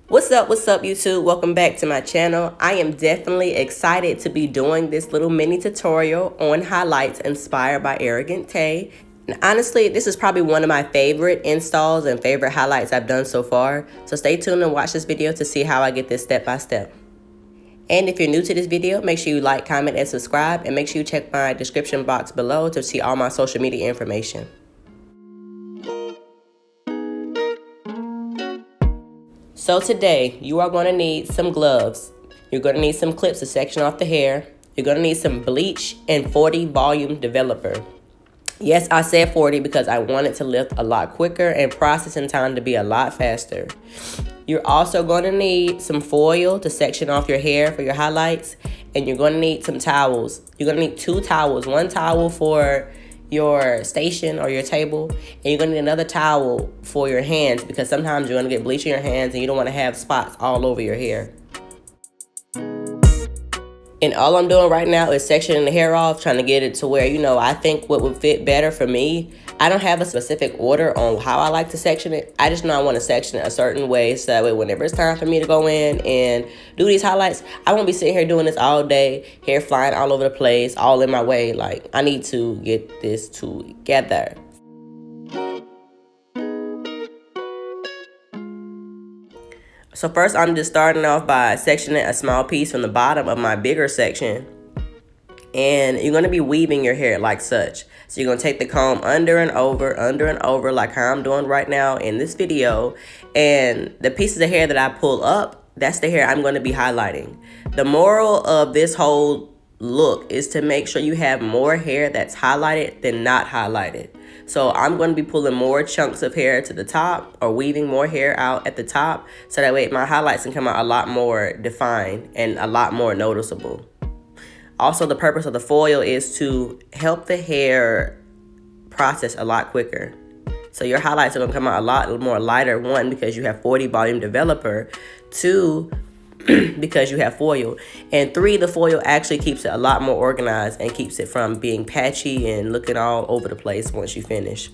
What's up YouTube? Welcome back to my channel. I am definitely excited to be doing this little mini tutorial on highlights inspired by Arrogant Tae. And honestly, this is probably one of my favorite installs and favorite highlights I've done so far. So stay tuned and watch this video to see how I get this step by step. And if you're new to this video, make sure you like, comment, and subscribe, and make sure you check my description box below to see all my social media information. So today, you are going to need some gloves. You're going to need some clips to section off the hair. You're going to need some bleach and 40 volume developer. Yes, I said 40 because I want it to lift a lot quicker and processing time to be a lot faster. You're also going to need some foil to section off your hair for your highlights. And you're going to need some towels. You're going to need 2 towels. One towel for your station or your table, and you're gonna need another towel for your hands because sometimes you're gonna get bleach in your hands and you don't want to have spots all over your hair. And all I'm doing right now is sectioning the hair off, trying to get it to where, I think what would fit better for me. I don't have a specific order on how I like to section it. I just know I want to section it a certain way so that way whenever it's time for me to go in and do these highlights, I won't be sitting here doing this all day, hair flying all over the place, all in my way. Like, I need to get this together. So first, I'm just starting off by sectioning a small piece from the bottom of my bigger section. And you're going to be weaving your hair like such. So you're going to take the comb under and over like how I'm doing right now in this video. And the pieces of hair that I pull up, that's the hair I'm going to be highlighting. The moral of this whole look is to make sure you have more hair that's highlighted than not highlighted. So I'm going to be pulling more chunks of hair to the top or weaving more hair out at the top so that way my highlights can come out a lot more defined and a lot more noticeable. Also, the purpose of the foil is to help the hair process a lot quicker. So your highlights are going to come out a lot more lighter, 1, because you have 40 volume developer, 2, because you have foil, and 3, the foil actually keeps it a lot more organized and keeps it from being patchy and looking all over the place once you finish.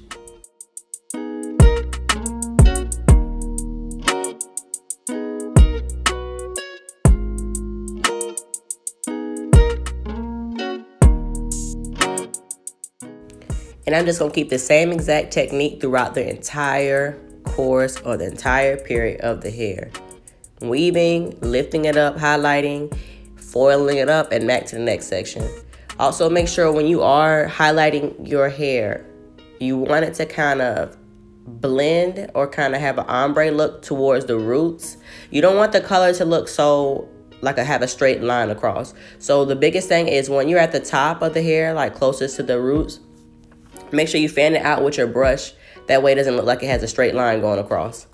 And I'm just going to keep the same exact technique throughout the entire course or the entire period of the hair. Weaving, lifting it up, highlighting, foiling it up, and back to the next section. Also, make sure when you are highlighting your hair, you want it to kind of blend or kind of have an ombre look towards the roots. You don't want the color to look so like I have a straight line across. So the biggest thing is when you're at the top of the hair, like closest to the roots, make sure you fan it out with your brush. That way it doesn't look like it has a straight line going across.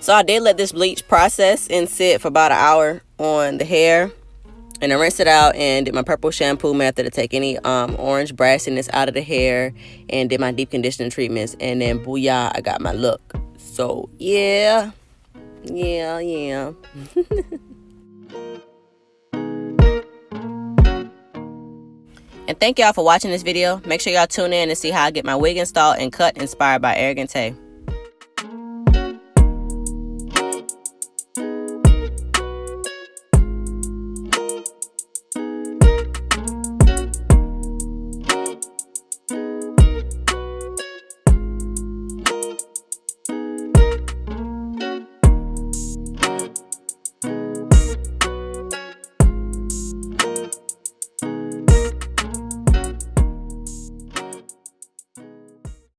So I did let this bleach process and sit for about an hour on the hair. And I rinsed it out and did my purple shampoo method to take any orange brassiness out of the hair, and did my deep conditioning treatments. And then booyah, I got my look. So yeah. And thank y'all for watching this video. Make sure y'all tune in and see how I get my wig installed and cut inspired by Arrogant Tae.